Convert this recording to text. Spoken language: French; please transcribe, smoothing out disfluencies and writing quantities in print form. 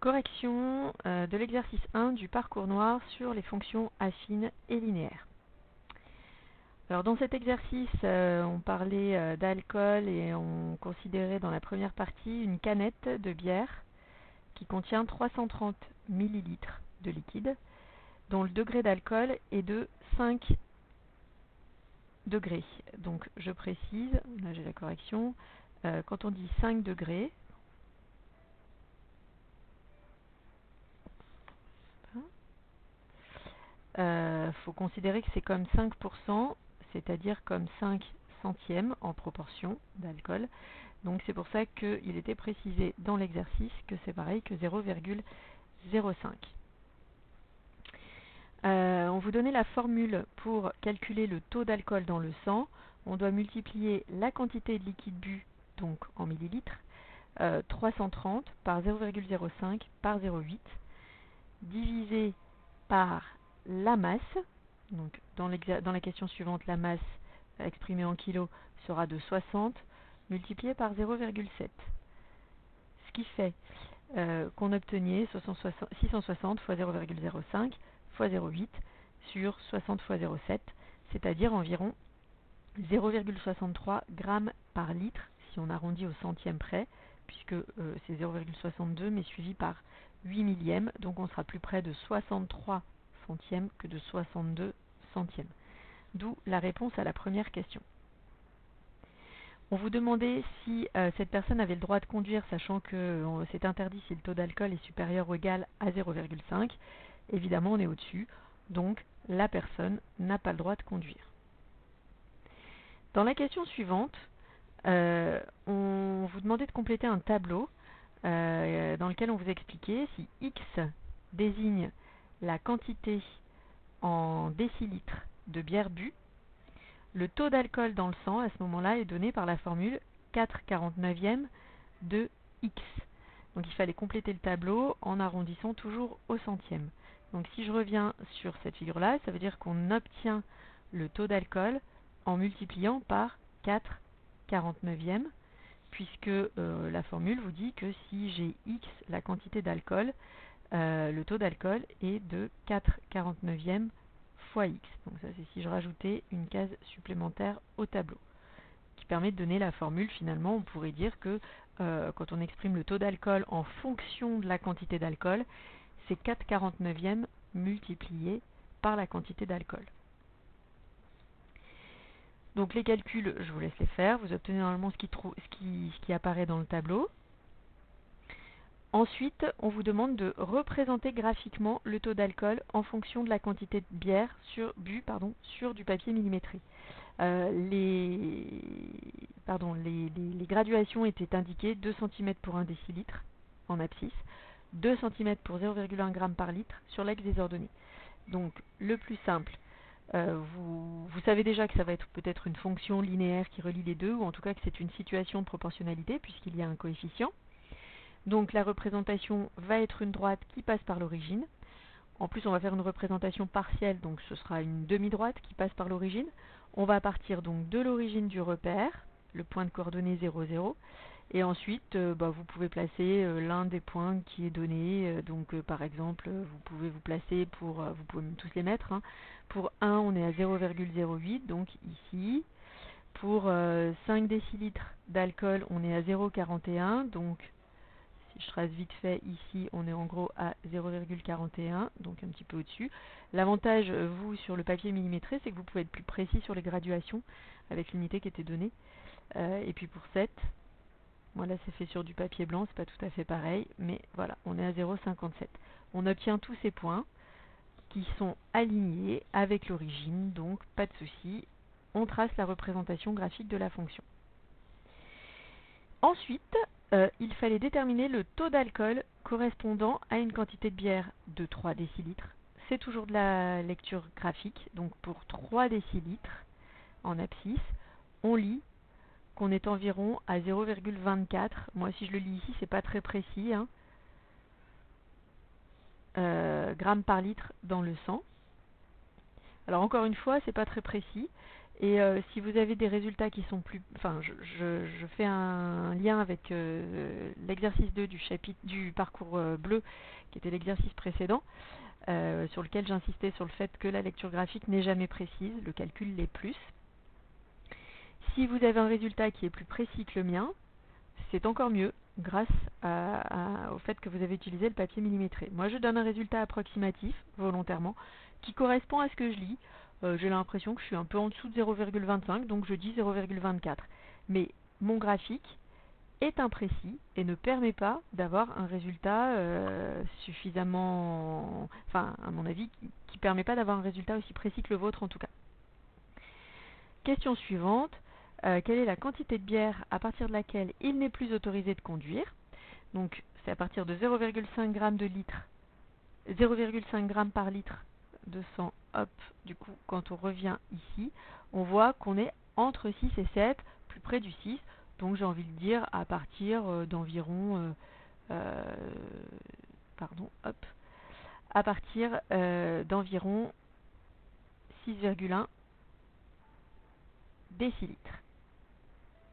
Correction de l'exercice 1 du parcours noir sur les fonctions affines et linéaires. Alors dans cet exercice, on parlait d'alcool et on considérait dans la première partie une canette de bière qui contient 330 ml de liquide, dont le degré d'alcool est de 5 degrés. Donc je précise, là j'ai la correction, quand on dit 5 degrés, faut considérer que c'est comme 5%, c'est-à-dire comme 5 centièmes en proportion d'alcool. Donc c'est pour ça qu'il était précisé dans l'exercice que c'est pareil que 0,05. On vous donnait la formule pour calculer le taux d'alcool dans le sang. On doit multiplier la quantité de liquide bu, donc en millilitres, 330 par 0,05 par 0,8, divisé par la masse. Donc dans la question suivante, la masse exprimée en kilos sera de 60 multiplié par 0,7. Ce qui fait qu'on obtenait 660 fois 0,05 fois 0,8 sur 60 fois 0,7, c'est-à-dire environ 0,63 grammes par litre, si on arrondit au centième près, puisque c'est 0,62 mais suivi par 8 millièmes, donc on sera plus près de 63 centièmes que de 62 centièmes. D'où la réponse à la première question. On vous demandait si cette personne avait le droit de conduire, sachant que c'est interdit si le taux d'alcool est supérieur ou égal à 0,5. Évidemment, on est au-dessus, donc la personne n'a pas le droit de conduire. Dans la question suivante, on vous demandait de compléter un tableau dans lequel on vous expliquait si X désigne la quantité en décilitres de bière bue, le taux d'alcool dans le sang à ce moment-là est donné par la formule 4/49 de X. Donc il fallait compléter le tableau en arrondissant toujours au centième. Donc si je reviens sur cette figure-là, ça veut dire qu'on obtient le taux d'alcool en multipliant par 4/49, puisque la formule vous dit que si j'ai X, la quantité d'alcool, le taux d'alcool est de 4/49 fois X. Donc ça c'est si je rajoutais une case supplémentaire au tableau, qui permet de donner la formule. Finalement, on pourrait dire que quand on exprime le taux d'alcool en fonction de la quantité d'alcool, c'est 4/49 multiplié par la quantité d'alcool. Donc les calculs, je vous laisse les faire. Vous obtenez normalement ce qui apparaît dans le tableau. Ensuite, on vous demande de représenter graphiquement le taux d'alcool en fonction de la quantité de bière bu sur du papier millimétré. Les graduations étaient indiquées 2 cm pour 1 décilitre en abscisse, 2 cm pour 0,1 g par litre sur l'axe désordonné. Donc le plus simple, vous savez déjà que ça va être peut-être une fonction linéaire qui relie les deux, ou en tout cas que c'est une situation de proportionnalité puisqu'il y a un coefficient. Donc la représentation va être une droite qui passe par l'origine. En plus, on va faire une représentation partielle, donc ce sera une demi-droite qui passe par l'origine. On va partir donc de l'origine du repère, le point de coordonnées 0, 0. Et ensuite, vous pouvez placer l'un des points qui est donné. Par exemple, vous pouvez vous placer vous pouvez même tous les mettre. Pour 1, on est à 0,08, donc ici. Pour 5 décilitres d'alcool, on est à 0,41, donc si je trace vite fait, ici, on est en gros à 0,41, donc un petit peu au-dessus. L'avantage, vous, sur le papier millimétré, c'est que vous pouvez être plus précis sur les graduations avec l'unité qui était donnée. Et puis pour 7, moi là c'est fait sur du papier blanc, c'est pas tout à fait pareil, mais voilà, on est à 0,57. On obtient tous ces points qui sont alignés avec l'origine, donc pas de souci. On trace la représentation graphique de la fonction. Ensuite, il fallait déterminer le taux d'alcool correspondant à une quantité de bière de 3 décilitres. C'est toujours de la lecture graphique. Donc pour 3 décilitres en abscisse, on lit qu'on est environ à 0,24. Moi, si je le lis ici, c'est pas très précis. Grammes par litre dans le sang. Alors encore une fois, c'est pas très précis. Et si vous avez des résultats qui sont plus... Enfin, je fais un lien avec l'exercice 2 du parcours bleu, qui était l'exercice précédent, sur lequel j'insistais sur le fait que la lecture graphique n'est jamais précise, le calcul l'est plus. Si vous avez un résultat qui est plus précis que le mien, c'est encore mieux grâce au fait que vous avez utilisé le papier millimétré. Moi, je donne un résultat approximatif, volontairement, qui correspond à ce que je lis. J'ai l'impression que je suis un peu en dessous de 0,25, donc je dis 0,24. Mais mon graphique est imprécis et ne permet pas d'avoir un résultat suffisamment... Enfin, à mon avis, qui ne permet pas d'avoir un résultat aussi précis que le vôtre en tout cas. Question suivante. Quelle est la quantité de bière à partir de laquelle il n'est plus autorisé de conduire? Donc c'est à partir de 0,5 g de litre, 0,5 g par litre de sang. Hop, du coup, quand on revient ici, on voit qu'on est entre 6 et 7, plus près du 6. Donc j'ai envie de dire à partir d'environ... pardon, hop. À partir d'environ 6,1 décilitres.